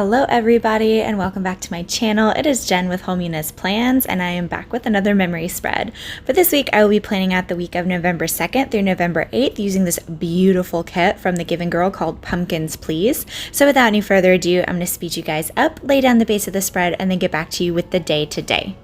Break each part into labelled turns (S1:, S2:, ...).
S1: Hello everybody and welcome back to my channel. It is Jen with Hominess Plans and I am back with another memory spread. For this week I will be planning out the week of November 2nd through November 8th using this beautiful kit from The Giving Girl called Pumpkins Please. So without any further ado, I'm going to speed you guys up, lay down the base of the spread, and then get back to you with the day to day.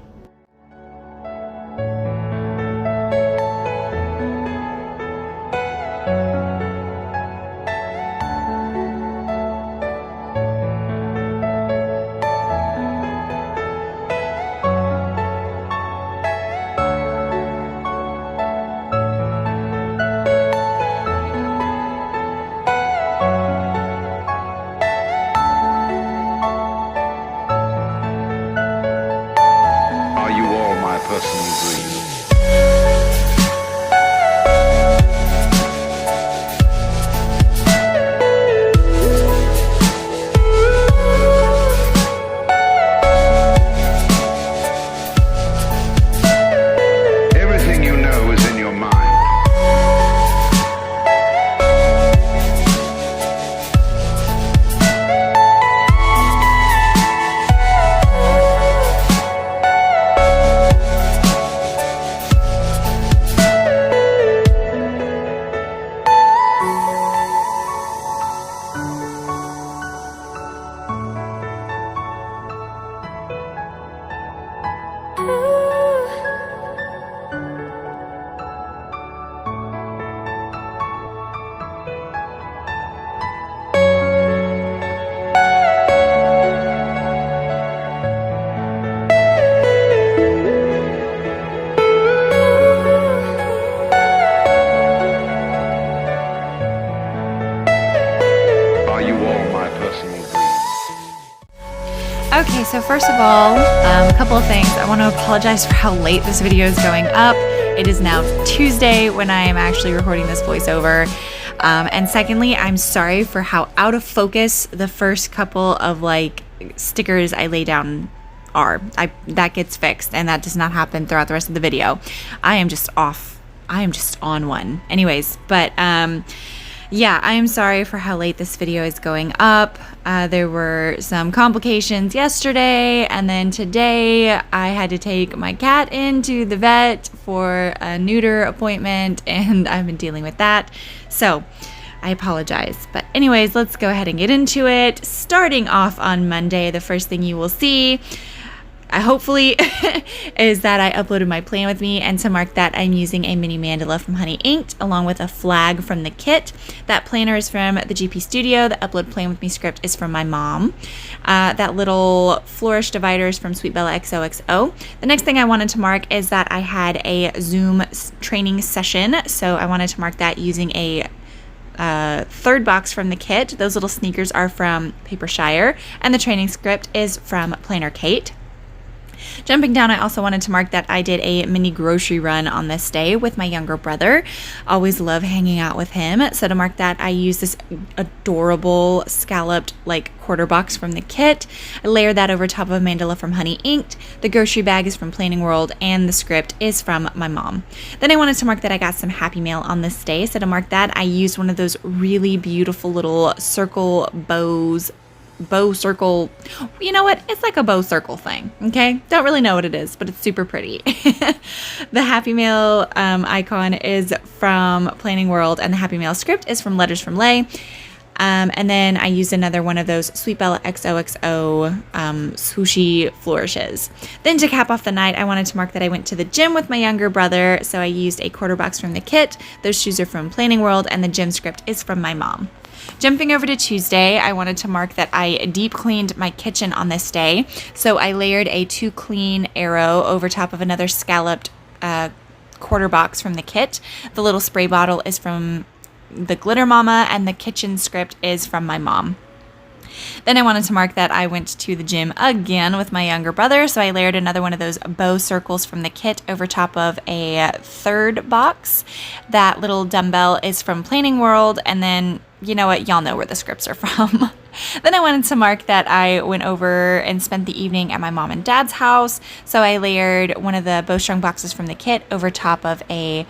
S1: Okay, so first of all, a couple of things. I want to apologize for how late this video is going up. It is now Tuesday when I am actually recording this voiceover. And secondly, I'm sorry for how out of focus the first couple of stickers I lay down are. That gets fixed and that does not happen throughout the rest of the video. I am just off. I am just on one. Anyways, but yeah, I am sorry for how late this video is going up. There were some complications yesterday, and then today I had to take my cat into the vet for a neuter appointment, and I've been dealing with that. So I apologize. But anyways, let's go ahead and get into it. Starting off on Monday, the first thing you will see, hopefully, is that I uploaded my plan with me, and to mark that, I'm using a mini mandala from Honey Inked along with a flag from the kit. That planner is from the GP Studio. The Upload Plan With Me script is from my mom. That little flourish divider is from Sweet Bella XOXO. The next thing I wanted to mark is that I had a Zoom training session, so I wanted to mark that using a third box from the kit. Those little sneakers are from Paper Shire, and the training script is from Planner Kate. Jumping down, I also wanted to mark that I did a mini grocery run on this day with my younger brother. Always love hanging out with him. So to mark that, I used this adorable scalloped quarter box from the kit. I layered that over top of a mandala from Honey Inked. The grocery bag is from Planning World, and the script is from my mom. Then I wanted to mark that I got some Happy Mail on this day. So to mark that, I used one of those really beautiful little circle bow circle, you know what, it's like a bow circle thing. Okay, don't really know what it is, but it's super pretty. The Happy Mail icon is from Planning World, and the Happy Mail script is from Letters from Lay. And then I used another one of those Sweet Bella XOXO swooshy flourishes. Then to cap off the night, I wanted to mark that I went to the gym with my younger brother, so I used a quarter box from the kit. Those shoes are from Planning World, and the gym script is from my mom. Jumping over to Tuesday, I wanted to mark that I deep cleaned my kitchen on this day. So I layered a 2 clean arrow over top of another scalloped quarter box from the kit. The little spray bottle is from the Glitter Mama, and the kitchen script is from my mom. Then I wanted to mark that I went to the gym again with my younger brother, so I layered another one of those bow circles from the kit over top of a third box. That little dumbbell is from Planning World, and then, you know what, y'all know where the scripts are from. Then I wanted to mark that I went over and spent the evening at my mom and dad's house, so I layered one of the bowstring boxes from the kit over top of a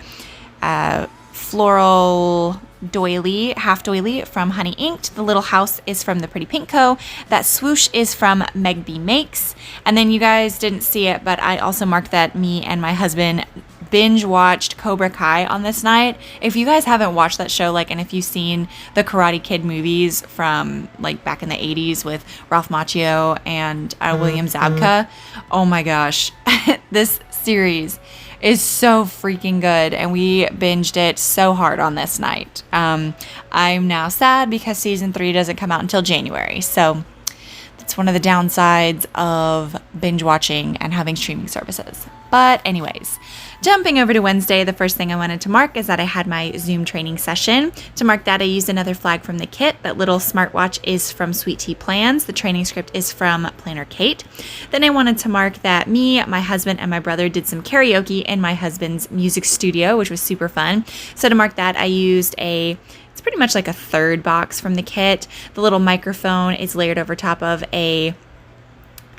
S1: floral doily, half doily from Honey Inked. The little house is from the Pretty Pink Co. That swoosh is from Meg B Makes. And then you guys didn't see it, but I also marked that me and my husband binge watched Cobra Kai on this night. If you guys haven't watched that show, and if you've seen the Karate Kid movies from back in the 80s with Ralph Macchio and William Zabka, oh my gosh, this series is so freaking good, and we binged it so hard on this night. I'm now sad because season 3 doesn't come out until January, so that's one of the downsides of binge watching and having streaming services. But anyways, jumping over to Wednesday, the first thing I wanted to mark is that I had my Zoom training session. To mark that, I used another flag from the kit. That little smartwatch is from Sweet Tea Plans. The training script is from Planner Kate. Then I wanted to mark that me, my husband, and my brother did some karaoke in my husband's music studio, which was super fun. So to mark that, I used it's pretty much like a third box from the kit. The little microphone is layered over top of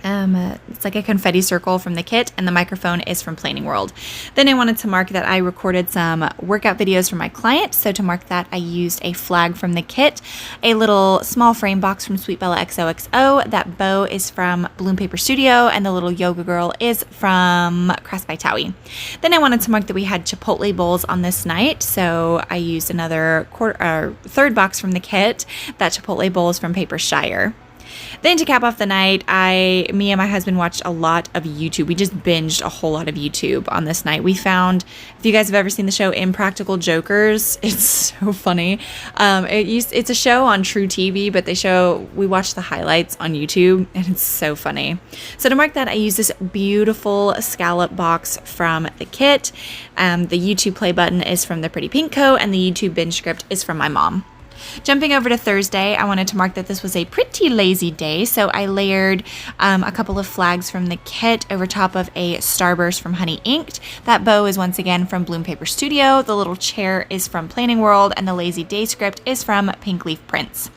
S1: it's like a confetti circle from the kit, and the microphone is from Planning World. Then I wanted to mark that I recorded some workout videos for my client. So to mark that, I used a flag from the kit, a little small frame box from Sweet Bella XOXO. That bow is from Bloom Paper Studio, and the little yoga girl is from Crafts by Towie. Then I wanted to mark that we had Chipotle bowls on this night. So I used another third box from the kit. That Chipotle bowl is from Paper Shire. Then to cap off the night, me and my husband watched a lot of YouTube. We just binged a whole lot of YouTube on this night. We found, if you guys have ever seen the show Impractical Jokers, it's so funny. It's a show on True TV, but we watch the highlights on YouTube, and it's so funny. So to mark that, I used this beautiful scallop box from the kit. The YouTube play button is from the Pretty Pink Co., and the YouTube binge script is from my mom. Jumping over to Thursday, I wanted to mark that this was a pretty lazy day, so I layered a couple of flags from the kit over top of a Starburst from Honey Inked. That bow is once again from Bloom Paper Studio, the little chair is from Planning World, and the lazy day script is from Pink Leaf Prints.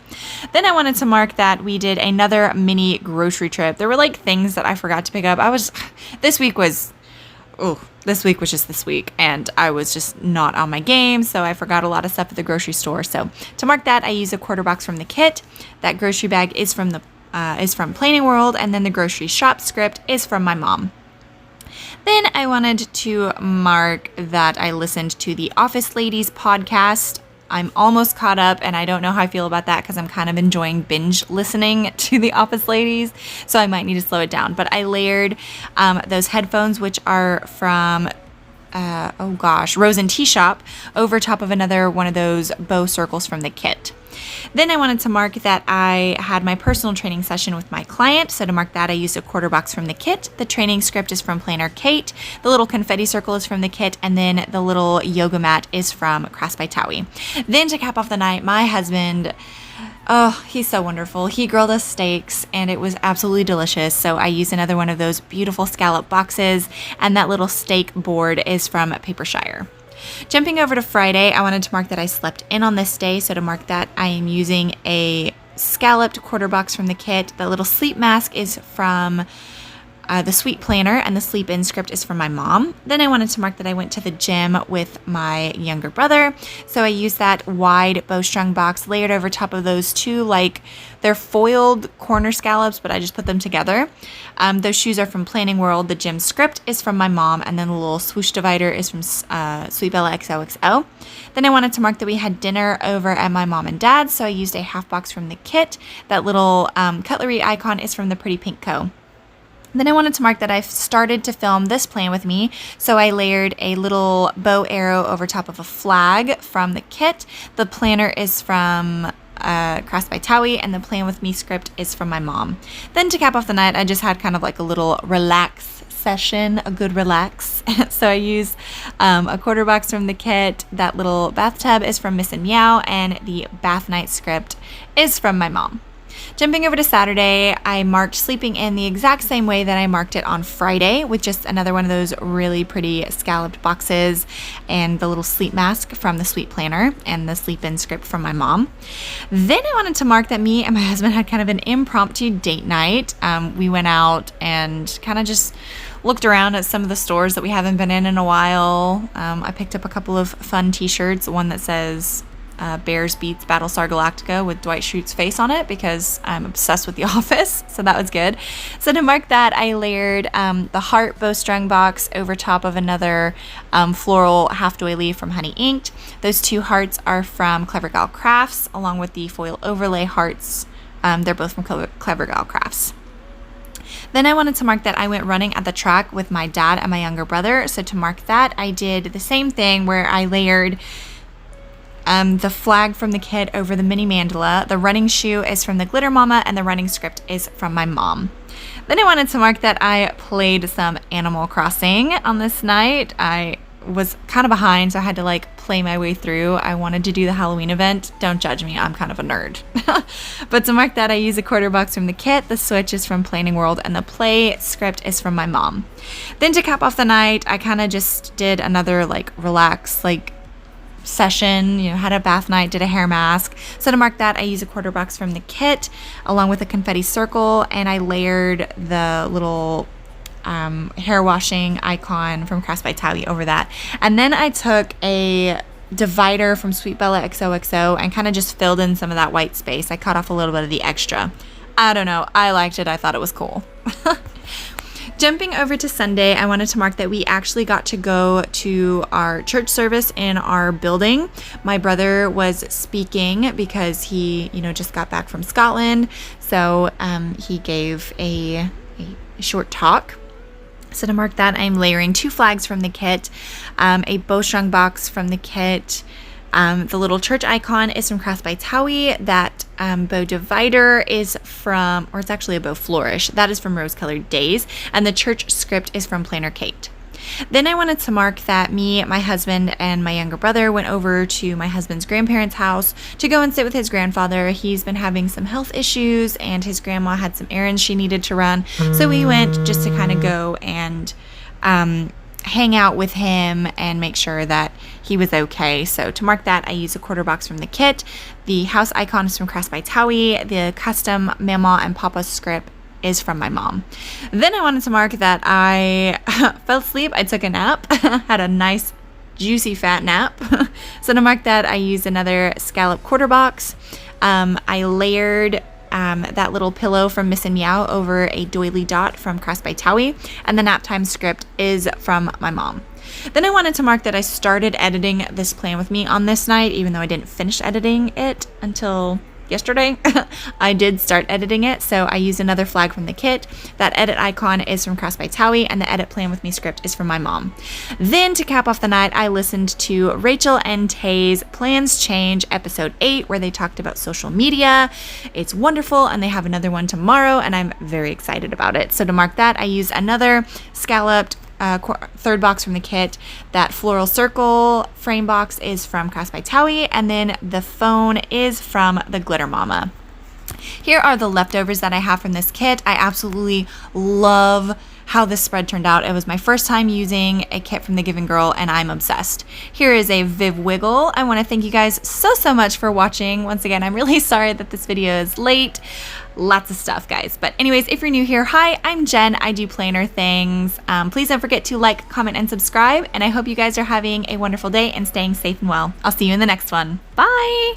S1: Then I wanted to mark that we did another mini grocery trip. There were things that I forgot to pick up. This week was just this week, and I was just not on my game, so I forgot a lot of stuff at the grocery store. So to mark that, I used a quarter box from the kit. That grocery bag is from Planning World, and then the grocery shop script is from my mom. Then I wanted to mark that I listened to the Office Ladies podcast. I'm almost caught up, and I don't know how I feel about that because I'm kind of enjoying binge listening to the Office Ladies, so I might need to slow it down. But I layered those headphones, which are from Rose and Tea Shop, over top of another one of those bow circles from the kit. Then I wanted to mark that I had my personal training session with my client. So to mark that, I used a quarter box from the kit. The training script is from Planner Kate. The little confetti circle is from the kit. And then the little yoga mat is from Crafts by Towie. Then to cap off the night, my husband, oh, he's so wonderful. He grilled us steaks, and it was absolutely delicious. So I used another one of those beautiful scallop boxes. And that little steak board is from Paper Shire. Jumping over to Friday, I wanted to mark that I slept in on this day. So to mark that, I am using a scalloped quarter box from the kit. The little sleep mask is from the Sweet Planner, and the sleep in script is from my mom. Then I wanted to mark that I went to the gym with my younger brother. So I used that wide bowstring box layered over top of those two, they're foiled corner scallops, but I just put them together. Those shoes are from Planning World. The gym script is from my mom, and then the little swoosh divider is from Sweet Bella XOXO. Then I wanted to mark that we had dinner over at my mom and dad's, so I used a half box from the kit. That little cutlery icon is from the Pretty Pink Co. Then I wanted to mark that I've started to film this plan with me, so I layered a little bow arrow over top of a flag from the kit. The planner is from Crafts by Towie, and the Plan With Me script is from my mom. Then to cap off the night, I just had kind of a little relax session, a good relax. So I used a quarter box from the kit. That little bathtub is from Miss and Meow, and the bath night script is from my mom. Jumping over to Saturday, I marked sleeping in the exact same way that I marked it on Friday, with just another one of those really pretty scalloped boxes and the little sleep mask from the Sweet Planner and the sleep in script from my mom. Then I wanted to mark that me and my husband had kind of an impromptu date night. We went out and kind of just looked around at some of the stores that we haven't been in a while. I picked up a couple of fun t-shirts, one that says Bears beats Battlestar Galactica with Dwight Schrute's face on it because I'm obsessed with The Office, so that was good. So to mark that, I layered the heart bowstrung box over top of another floral half doily from Honey Inked. Those two hearts are from Clever Gal Crafts, along with the foil overlay hearts. They're both from Clever Gal Crafts. Then I wanted to mark that I went running at the track with my dad and my younger brother. So to mark that, I did the same thing where I layered the flag from the kit over the mini mandala. The running shoe is from the Glitter Mama, and the running script is from my mom. Then I wanted to mark that I played some Animal Crossing on this night. I was kind of behind, so I had to play my way through. I wanted to do the Halloween event. Don't judge me, I'm kind of a nerd. But to mark that, I use a quarter box from the kit, the switch is from Planning World, and the play script is from my mom. Then to cap off the night, I kind of just did another relax session, had a bath night, did a hair mask. So to mark that, I use a quarter box from the kit along with a confetti circle, and I layered the little hair washing icon from Crafts by Towie over that. And then I took a divider from Sweet Bella XOXO and kind of just filled in some of that white space. I cut off a little bit of the extra. I don't know, I liked it, I thought it was cool. Jumping over to Sunday, I wanted to mark that we actually got to go to our church service in our building. My brother was speaking because he, just got back from Scotland. So he gave a short talk. So to mark that, I'm layering two flags from the kit, a bowstrung box from the kit. The little church icon is from Crafts by Towie. That bow divider is from, or it's actually a bow flourish, that is from Rose Colored Days. And the church script is from Planner Kate. Then I wanted to mark that me, my husband, and my younger brother went over to my husband's grandparents' house to go and sit with his grandfather. He's been having some health issues, and his grandma had some errands she needed to run. So we went just to kind of go and hang out with him and make sure that he was okay. So to mark that, I use a quarter box from the kit. The house icon is from Crafts by Towie. The custom Mama and Papa script is from my mom. Then I wanted to mark that I fell asleep. I took a nap, had a nice juicy fat nap. So to mark that, I used another scallop quarter box. I layered that little pillow from Miss and Meow over a doily dot from Crafts by Towie, and the nap time script is from my mom. Then I wanted to mark that I started editing this plan with me on this night, even though I didn't finish editing it until yesterday. I did start editing it, so I used another flag from the kit. That edit icon is from Crafts by Towie, and the edit plan with me script is from my mom. Then to cap off the night, I listened to Rachel and Tay's Plans Change episode 8, where they talked about social media. It's wonderful, and they have another one tomorrow, and I'm very excited about it. So to mark that, I used another scalloped third box from the kit. That floral circle frame box is from Crafts by Towie, and then the phone is from the Glitter Mama. Here are the leftovers that I have from this kit. I absolutely love how this spread turned out. It was my first time using a kit from the Given Girl, and I'm obsessed. Here is a Viv Wiggle. I want to thank you guys so much for watching. Once again, I'm really sorry that this video is late. Lots of stuff, guys. But anyways, if you're new here, hi, I'm Jen. I do planner things. Please don't forget to like, comment, and subscribe. And I hope you guys are having a wonderful day and staying safe and well. I'll see you in the next one. Bye!